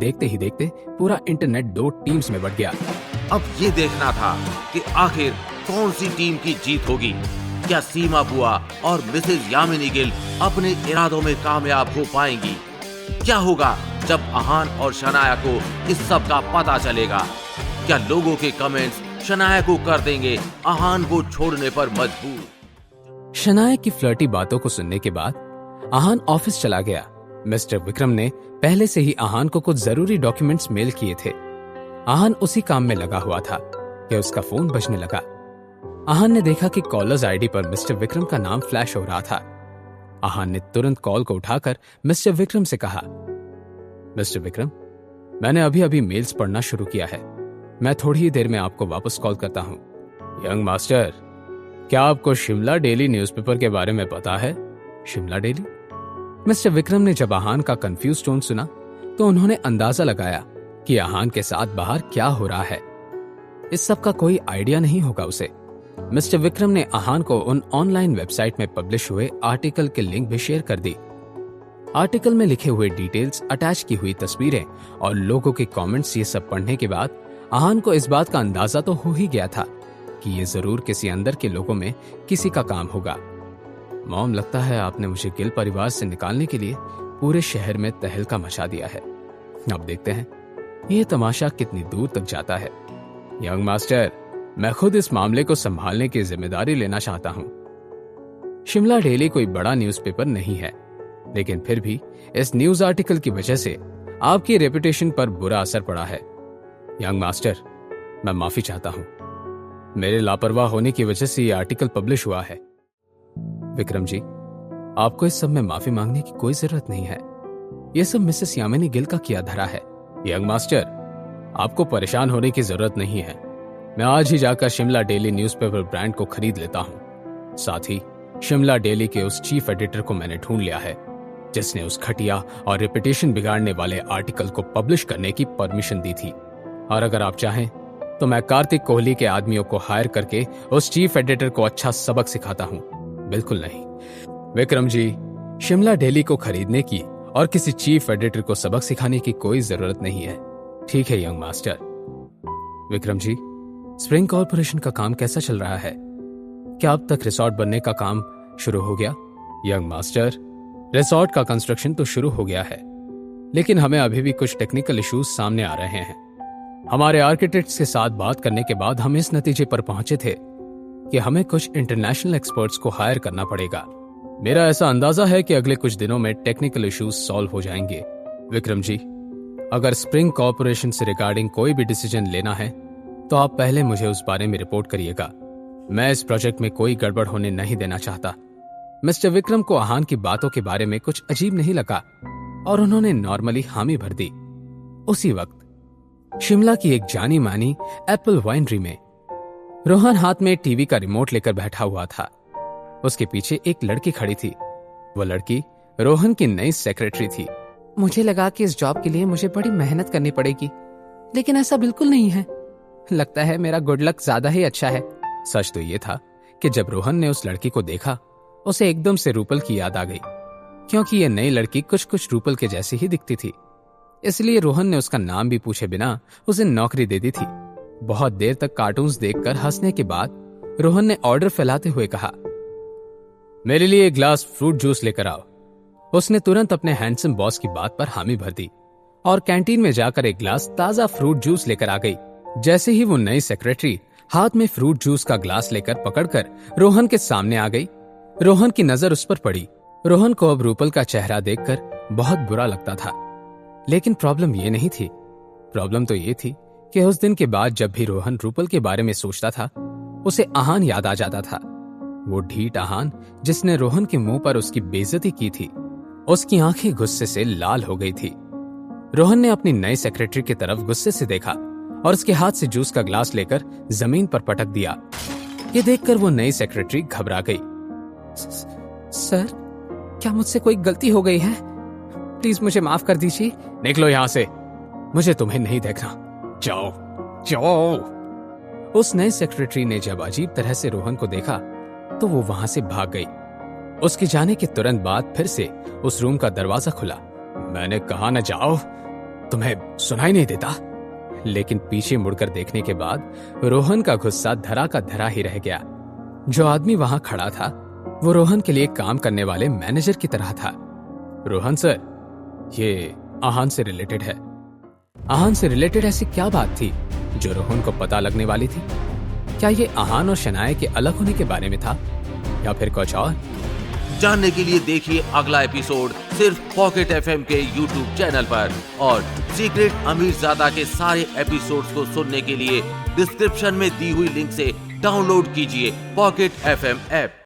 देखते ही देखते पूरा इंटरनेट 2 टीम्स में बट गया। अब ये देखना था कि आखिर कौन सी टीम की जीत होगी। क्या सीमा बुआ और मिसेज यामिनी गिल अपने इरादों में कामयाब हो पाएंगी? क्या होगा जब अहान और शनाया को इस सब का पता चलेगा? क्या लोगों के कमेंट्स शनाया को कर देंगे अहान को छोड़ने पर मजबूर? शनाया की फ्लर्टी बातों को सुनने के बाद अहान ऑफिस चला गया। मिस्टर विक्रम ने पहले से ही अहान को कुछ जरूरी डॉक्यूमेंट्स मेल किए थे। अहान उसी काम में लगा हुआ था कि उसका फोन बजने लगा। अहान ने देखा कि कॉलर्स आईडी पर मिस्टर विक्रम का नाम फ्लैश हो रहा था। अहान ने तुरंत कॉल को उठाकर मिस्टर विक्रम से कहा, मिस्टर विक्रम, मैंने अभी अभी मेल्स पढ़ना शुरू किया है। मैं थोड़ी ही देर में आपको वापस कॉल करता हूं। यंग मास्टर, क्या आपको शिमला डेली न्यूज़पेपर के बारे में पता है? शिमला डेली? मिस्टर विक्रम ने जब अहान का कंफ्यूज टोन सुना तो उन्होंने अंदाजा लगाया कि अहान के साथ बाहर क्या हो रहा है। इस सब का कोई आइडिया नहीं होगा उसे। मिस्टर विक्रम ने अहान को उन ऑनलाइन वेबसाइट में पब्लिश हुए आर्टिकल के लिंक भी शेयर कर दी। आर्टिकल में लिखे हुए डिटेल्स, अटैच की हुई तस्वीरें और लोगों के कमेंट्स, ये सब पढ़ने के बाद अहान को इस बात का अंदाजा तो हो ही गया था कि ये जरूर किसी अंदर के लोगों में किसी का काम होगा। मॉम, लगता है आपने मुझे गिल परिवार से निकालने के लिए पूरे शहर में तहलका मचा दिया है। अब देखते हैं ये तमाशा कितनी दूर तक जाता है। यंग मास्टर, मैं खुद इस मामले को संभालने की जिम्मेदारी लेना चाहता हूं। शिमला डेली कोई बड़ा न्यूज़पेपर नहीं है, लेकिन फिर भी इस न्यूज आर्टिकल की वजह से आपकी रेपुटेशन पर बुरा असर पड़ा है। यंग मास्टर, मैं माफी चाहता हूं। मेरे लापरवाह होने की वजह से ये आर्टिकल पब्लिश हुआ है। विक्रम जी, आपको इस सब में माफी मांगने की कोई जरूरत नहीं है। यह सब मिसेस यामिनी गिल का किया धरा है। यंग मास्टर, आपको परेशान होने की जरूरत नहीं है। मैं आज ही जाकर शिमला डेली न्यूज़पेपर ब्रांड को खरीद लेता हूं। साथ ही शिमला डेली के उस चीफ एडिटर को मैंने ढूंढ लिया है जिसने उस घटिया और रेपुटेशन बिगाड़ने वाले आर्टिकल को पब्लिश करने की परमिशन दी थी। और अगर आप चाहें तो मैं कार्तिक कोहली के आदमियों को हायर करके उस चीफ एडिटर को अच्छा सबक सिखाता हूं। बिल्कुल नहीं विक्रम जी, शिमला डेली को खरीदने की और किसी चीफ एडिटर को सबक सिखाने की कोई जरूरत नहीं है। ठीक है young master. Vikram ji, spring corporation का काम कैसा चल रहा है? क्या अब तक रिसोर्ट बनने का काम शुरू हो गया? यंग मास्टर, रिसोर्ट का कंस्ट्रक्शन तो शुरू हो गया है, लेकिन हमें अभी भी कुछ टेक्निकल इश्यूज सामने आ रहे हैं। हमारे आर्किटेक्ट्स के साथ बात करने के बाद हम इस नतीजे पर पहुंचे थे कि हमें कुछ इंटरनेशनल एक्सपर्ट्स को हायर करना पड़ेगा। मेरा ऐसा अंदाजा है कि अगले कुछ दिनों में टेक्निकल इश्यूज सॉल्व हो जाएंगे। विक्रम जी, अगर स्प्रिंग कॉर्पोरेशन से रिगार्डिंग कोई भी डिसीजन लेना है तो आप पहले मुझे उस बारे में रिपोर्ट करिएगा। मैं इस प्रोजेक्ट में कोई गड़बड़ होने नहीं देना चाहता। मिस्टर विक्रम को अहान की बातों के बारे में कुछ अजीब नहीं लगा और उन्होंने नॉर्मली हामी भर दी। उसी वक्त शिमला की एक जानी मानी एप्पल वाइनरी में रोहन हाथ में टीवी का रिमोट लेकर बैठा हुआ था। उसके पीछे एक लड़की खड़ी थी। वो लड़की रोहन की नई सेक्रेटरी थी। मुझे लगा कि इस जॉब के लिए मुझे बड़ी मेहनत करनी पड़ेगी, लेकिन ऐसा बिल्कुल नहीं है। लगता है मेरा गुड लक ज्यादा ही अच्छा है। सच तो ये था कि जब रोहन ने उस लड़की को देखा, उसे एकदम से रूपल की याद आ गई, क्योंकि ये नई लड़की कुछ कुछ रूपल के जैसी ही दिखती थी। इसलिए रोहन ने उसका नाम भी पूछे बिना उसे नौकरी दे दी थी। बहुत देर तक कार्टून्स देखकर हंसने के बाद रोहन ने ऑर्डर फैलाते हुए कहा, मेरे लिए एक ग्लास फ्रूट जूस लेकर आओ। उसने तुरंत अपने हैंडसम बॉस की बात पर हामी भर दी और कैंटीन में जाकर एक ग्लास ताजा फ्रूट जूस लेकर आ गई। जैसे ही वो नई सेक्रेटरी हाथ में फ्रूट जूस का ग्लास लेकर पकड़कर रोहन के सामने आ गई, रोहन की नजर उस पर पड़ी। रोहन को अब रूपल का चेहरा देखकर बहुत बुरा लगता था, लेकिन प्रॉब्लम ये नहीं थी। प्रॉब्लम तो ये थी कि उस दिन के बाद जब भी रोहन रूपल के बारे में सोचता था, उसे अहान याद आ जाता था। वो ढीठ अहान जिसने रोहन के मुंह पर उसकी बेइज्जती की थी। उसकी आंखें गुस्से से लाल हो गई थी। रोहन ने अपनी नई सेक्रेटरी की तरफ गुस्से से देखा और उसके हाथ से जूस का ग्लास लेकर जमीन पर पटक दिया। ये देखकर वो नई सेक्रेटरी घबरा गई। सर, क्या मुझसे कोई गलती हो गई है? प्लीज मुझे माफ कर दीजिए। निकलो यहां से, मुझे तुम्हें नहीं देखना। जाओ जाओ। उस नए सेक्रेटरी ने जब अजीब तरह से रोहन को देखा तो वो वहां से भाग गई। उसके जाने के तुरंत बाद फिर से उस रूम का दरवाजा खुला। मैंने कहा न जाओ। तुम्हें सुनाई नहीं देता? लेकिन पीछे मुड़कर देखने के बाद रोहन का गुस्सा धरा का धरा ही रह गया। जो आदमी वहां खड़ा था वो रोहन के लिए काम करने वाले मैनेजर की तरह था। रोहन सर, ये आहान से रिलेटेड है। आहान से रिलेटेड ऐसी क्या बात थी जो रोहन को पता लगने वाली थी? क्या ये आहान और शनाया के अलग होने के बारे में था या फिर कुछ और? जानने के लिए देखिए अगला एपिसोड सिर्फ पॉकेट एफएम के यूट्यूब चैनल पर, और सीक्रेट अमीरजादा के सारे एपिसोड्स को सुनने के लिए डिस्क्रिप्शन में दी हुई लिंक से डाउनलोड कीजिए पॉकेट एफएम ऐप।